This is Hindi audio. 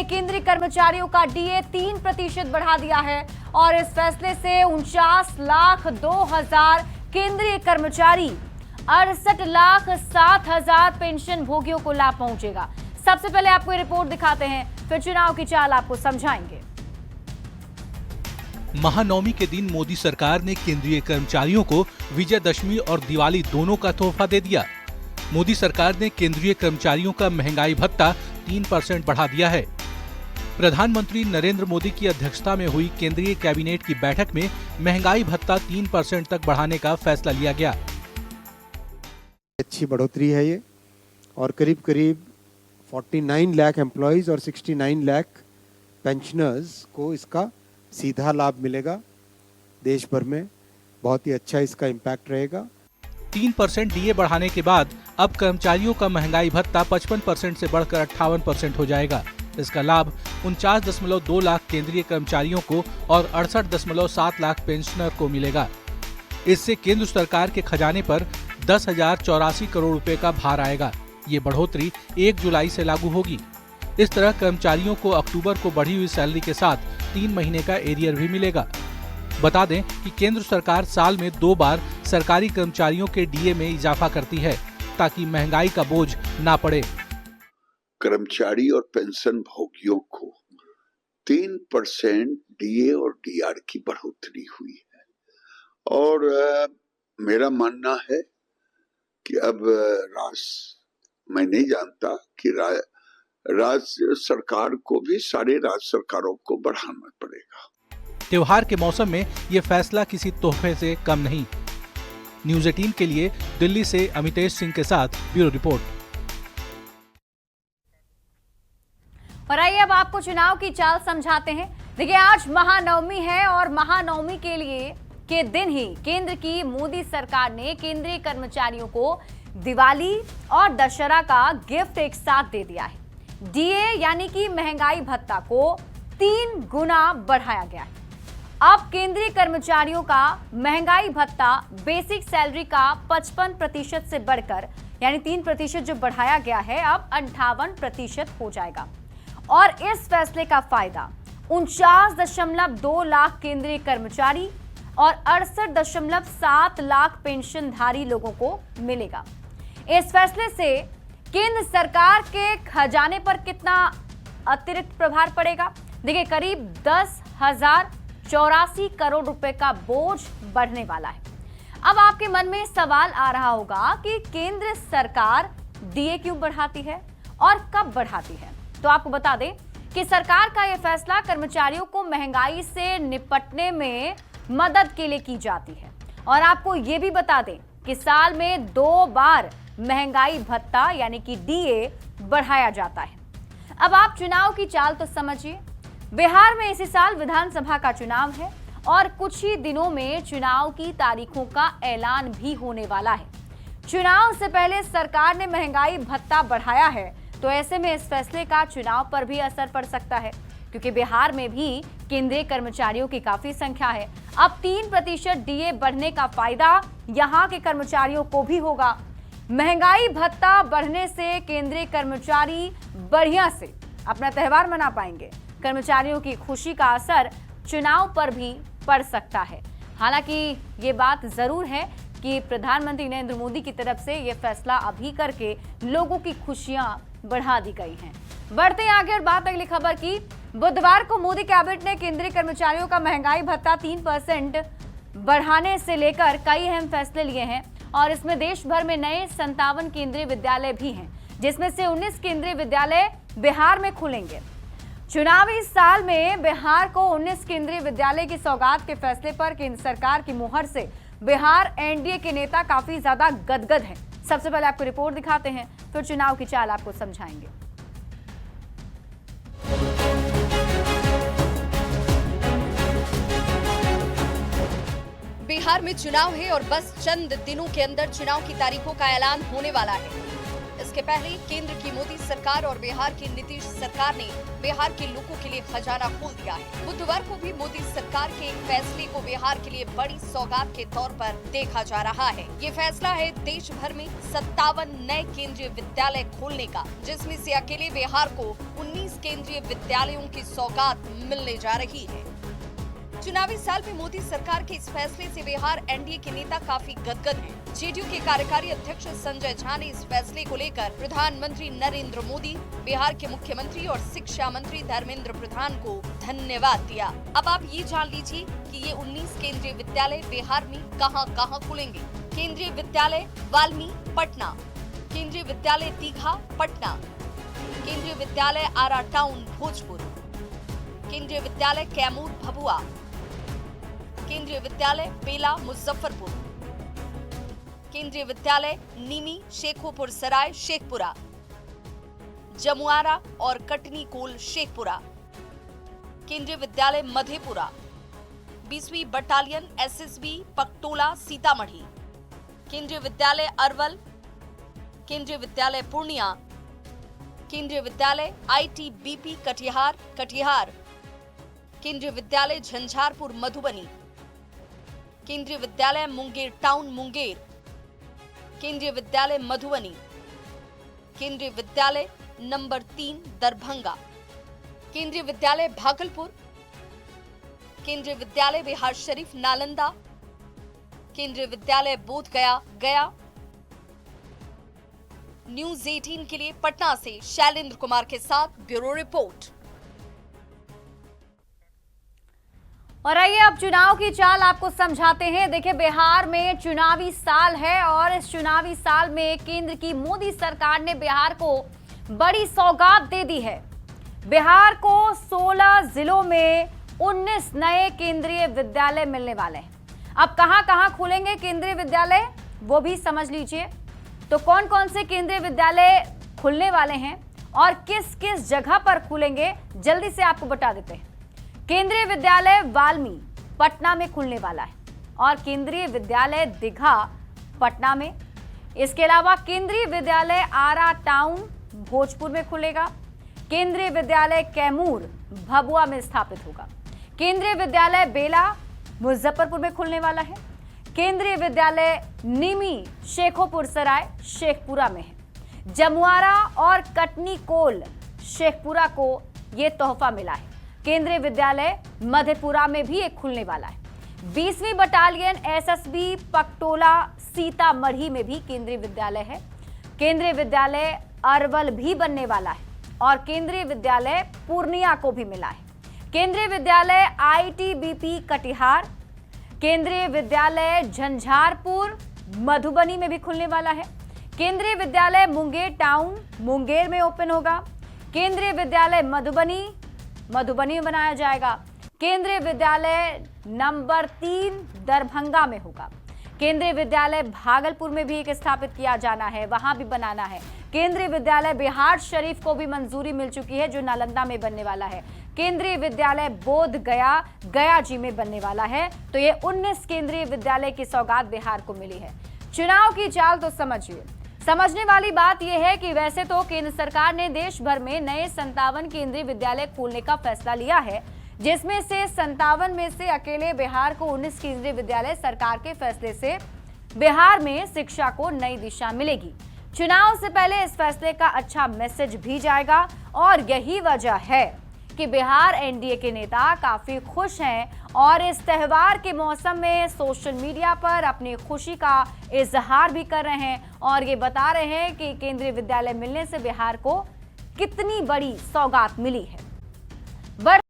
ने केंद्रीय कर्मचारियों का डीए 3% बढ़ा दिया है और इस फैसले से 49,02,000 केंद्रीय कर्मचारी 68,07,000 पेंशन भोगियों को लाभ पहुंचेगा। सबसे पहले आपको ये रिपोर्ट दिखाते हैं, फिर चुनाव की चाल आपको समझाएंगे। महानवमी के दिन मोदी सरकार ने केंद्रीय कर्मचारियों को विजयदशमी और दिवाली दोनों का तोहफा दे दिया। मोदी सरकार ने केंद्रीय कर्मचारियों का महंगाई भत्ता 3% बढ़ा दिया है। प्रधानमंत्री नरेंद्र मोदी की अध्यक्षता में हुई केंद्रीय कैबिनेट की बैठक में महंगाई भत्ता 3% तक बढ़ाने का फैसला लिया गया। अच्छी बढ़ोतरी है ये, और करीब करीब 49 लाख एम्प्लॉइज और 69 लाख पेंशनर्स को इसका सीधा लाभ मिलेगा। देश भर में बहुत ही अच्छा इसका इम्पैक्ट रहेगा। 3% डीए बढ़ाने के बाद अब कर्मचारियों का महंगाई भत्ता 55% से बढ़कर 58% हो जाएगा। इसका लाभ 49.2 लाख केंद्रीय कर्मचारियों को और 68.7 लाख पेंशनर को मिलेगा। इससे केंद्र सरकार के खजाने पर 10,084 करोड़ रुपए का भार आएगा। ये बढ़ोतरी 1 जुलाई से लागू होगी। इस तरह कर्मचारियों को अक्टूबर को बढ़ी हुई सैलरी के साथ 3 महीने का एरियर भी मिलेगा। बता दें कि केंद्र सरकार साल में 2 बार सरकारी कर्मचारियों के डीए में इजाफा करती है ताकि महंगाई का बोझ ना पड़े। कर्मचारी और पेंशन भोगियों को 3% डीए और डीआर की बढ़ोतरी हुई है और मेरा मानना है कि अब मैं नहीं जानता कि राज्य सरकार को भी सारे राज्य सरकारों को बढ़ाना पड़ेगा। त्योहार के मौसम में ये फैसला किसी तोहफे से कम नहीं। न्यूज़ 18 के लिए दिल्ली से अमितेश सिंह के साथ ब्यूरो रिपोर्ट। और आइए अब आपको चुनाव की चाल समझाते हैं। देखिए, आज महानवमी है और महानवमी के दिन ही केंद्र की मोदी सरकार ने केंद्रीय कर्मचारियों को दिवाली और दशहरा का गिफ्ट एक साथ दे दिया है। डीए यानी कि महंगाई भत्ता को 3 गुना बढ़ाया गया है। अब केंद्रीय कर्मचारियों का महंगाई भत्ता बेसिक सैलरी का 55% से बढ़कर यानी 3% जो बढ़ाया गया है अब 58% हो जाएगा। और इस फैसले का फायदा 49.2 लाख केंद्रीय कर्मचारी और 68.7 लाख पेंशनधारी लोगों को मिलेगा। इस फैसले से केंद्र सरकार के खजाने पर कितना अतिरिक्त प्रभार पड़ेगा? देखिए, करीब 10,084 करोड़ रुपए का बोझ बढ़ने वाला है। अब आपके मन में सवाल आ रहा होगा कि केंद्र सरकार डीए क्यों बढ़ाती है और कब बढ़ाती है? तो आपको बता दें कि सरकार का यह फैसला कर्मचारियों को महंगाई से निपटने में मदद के लिए की जाती है। और आपको यह भी बता दें कि साल में 2 बार महंगाई भत्ता यानी कि डीए बढ़ाया जाता है। अब आप चुनाव की चाल तो समझिए। बिहार में इसी साल विधानसभा का चुनाव है और कुछ ही दिनों में चुनाव की तारीखों का ऐलान भी होने वाला है। चुनाव से पहले सरकार ने महंगाई भत्ता बढ़ाया है, तो ऐसे में इस फैसले का चुनाव पर भी असर पड़ सकता है, क्योंकि बिहार में भी केंद्रीय कर्मचारियों की काफी संख्या है। अब 3% डीए बढ़ने का फायदा यहां के कर्मचारियों को भी होगा। महंगाई भत्ता बढ़ने से केंद्रीय कर्मचारी बढ़िया से अपना त्योहार मना पाएंगे। कर्मचारियों की खुशी का असर चुनाव पर भी पड़ सकता है। हालांकि ये बात जरूर है कि प्रधानमंत्री नरेंद्र मोदी की तरफ से ये फैसला अभी करके लोगों की खुशियां बढ़ा दी गई हैं। बढ़ते आगे और बात अगली खबर की। बुधवार को मोदी कैबिनेट ने केंद्रीय कर्मचारियों का महंगाई भत्ता 3% बढ़ाने से लेकर कई अहम फैसले लिए हैं और इसमें देश भर में नए 57 केंद्रीय विद्यालय भी हैं, जिसमें से 19 केंद्रीय विद्यालय बिहार में खुलेंगे। चुनावी साल में बिहार को 19 केंद्रीय विद्यालय की सौगात के फैसले पर केंद्र सरकार की मुहर से बिहार एनडीए के नेता काफी ज्यादा गदगद हैं। सबसे पहले आपको रिपोर्ट दिखाते हैं, फिर चुनाव की चाल आपको समझाएंगे। बिहार में चुनाव है और बस चंद दिनों के अंदर चुनाव की तारीखों का ऐलान होने वाला है। इस इसके पहले केंद्र की मोदी सरकार और बिहार की नीतीश सरकार ने बिहार के लोगों के लिए खजाना खोल दिया है। बुधवार को भी मोदी सरकार के एक फैसले को बिहार के लिए बड़ी सौगात के तौर पर देखा जा रहा है। ये फैसला है देश भर में 57 नए केंद्रीय विद्यालय खोलने का, जिसमें से अकेले बिहार को 19 केंद्रीय विद्यालयों की सौगात मिलने जा रही है। चुनावी साल में मोदी सरकार के इस फैसले से बिहार एनडीए के नेता काफी गदगद हैं। जेडीयू के कार्यकारी अध्यक्ष संजय झा ने इस फैसले को लेकर प्रधानमंत्री नरेंद्र मोदी, बिहार के मुख्यमंत्री और शिक्षा मंत्री धर्मेंद्र प्रधान को धन्यवाद दिया। अब आप ये जान लीजिए कि ये 19 केंद्रीय विद्यालय बिहार में कहां-कहां खुलेंगे। केंद्रीय विद्यालय वाल्मी पटना, केंद्रीय विद्यालय दीघा पटना, केंद्रीय विद्यालय आरा टाउन भोजपुर, केंद्रीय विद्यालय कैमूर भभुआ, केंद्रीय विद्यालय बेला मुजफ्फरपुर, केंद्रीय विद्यालय नीमी शेखोपुर सराय शेखपुरा, जमुआरा और कटनी कोल शेखपुरा, केंद्रीय विद्यालय मधेपुरा, 20वीं बटालियन एसएसबी पकटोला सीतामढ़ी, केंद्रीय विद्यालय अरवल, केंद्रीय विद्यालय पूर्णिया, केंद्रीय विद्यालय आईटीबीपी कटिहार, केंद्रीय विद्यालय झंझारपुर मधुबनी, केंद्रीय विद्यालय मुंगेर टाउन मुंगेर, केंद्रीय विद्यालय मधुबनी, केंद्रीय विद्यालय नंबर 3 दरभंगा, केंद्रीय विद्यालय भागलपुर, केंद्रीय विद्यालय बिहार शरीफ नालंदा, केंद्रीय विद्यालय बोध गया। न्यूज 18 के लिए पटना से शैलेंद्र कुमार के साथ ब्यूरो रिपोर्ट। और आइए अब चुनाव की चाल आपको समझाते हैं। देखिए, बिहार में चुनावी साल है और इस चुनावी साल में केंद्र की मोदी सरकार ने बिहार को बड़ी सौगात दे दी है। बिहार को 16 जिलों में 19 नए केंद्रीय विद्यालय मिलने वाले हैं। अब कहां-कहां खुलेंगे केंद्रीय विद्यालय वो भी समझ लीजिए। तो कौन कौन से केंद्रीय विद्यालय खुलने वाले हैं और किस किस जगह पर खुलेंगे, जल्दी से आपको बता देते हैं। केंद्रीय विद्यालय वाल्मी पटना में खुलने वाला है और केंद्रीय विद्यालय दीघा पटना में। इसके अलावा केंद्रीय विद्यालय आरा टाउन भोजपुर में खुलेगा। केंद्रीय विद्यालय कैमूर भभुआ में स्थापित होगा। केंद्रीय विद्यालय बेला मुजफ्फरपुर में खुलने वाला है। केंद्रीय विद्यालय नीमी शेखोपुर सराय शेखपुरा में है। जमुआरा और कटनी कोल शेखपुरा को यह तोहफा मिला है। केंद्रीय विद्यालय मधेपुरा में भी एक खुलने वाला है। 20वीं बटालियन एसएसबी पकटोला सीतामढ़ी में भी केंद्रीय विद्यालय है। केंद्रीय विद्यालय अरवल भी बनने वाला है और केंद्रीय विद्यालय पूर्णिया को भी मिला है। केंद्रीय विद्यालय आईटीबीपी कटिहार, केंद्रीय विद्यालय झंझारपुर मधुबनी में भी खुलने वाला है। केंद्रीय विद्यालय मुंगेर टाउन मुंगेर में ओपन होगा। केंद्रीय विद्यालय मधुबनी में बनाया जाएगा। केंद्रीय विद्यालय नंबर 3 दरभंगा में होगा। केंद्रीय विद्यालय भागलपुर में भी एक स्थापित किया जाना है, वहां भी बनाना है। केंद्रीय विद्यालय बिहार शरीफ को भी मंजूरी मिल चुकी है, जो नालंदा में बनने वाला है। केंद्रीय विद्यालय बोध गया जी में बनने वाला है। तो ये 19 केंद्रीय विद्यालय की सौगात बिहार को मिली है। चुनाव की चाल तो समझिए। समझने वाली बात यह है कि वैसे तो केंद्र सरकार ने देश भर में नए 57 केंद्रीय विद्यालय खोलने का फैसला लिया है, जिसमें से 57 में से अकेले बिहार को 19 केंद्रीय विद्यालय सरकार के फैसले से बिहार में शिक्षा को नई दिशा मिलेगी। चुनाव से पहले इस फैसले का अच्छा मैसेज भी जाएगा और यही वजह है कि बिहार एनडीए के नेता काफी खुश हैं और इस त्योहार के मौसम में सोशल मीडिया पर अपनी खुशी का इजहार भी कर रहे हैं और ये बता रहे हैं कि केंद्रीय विद्यालय मिलने से बिहार को कितनी बड़ी सौगात मिली है।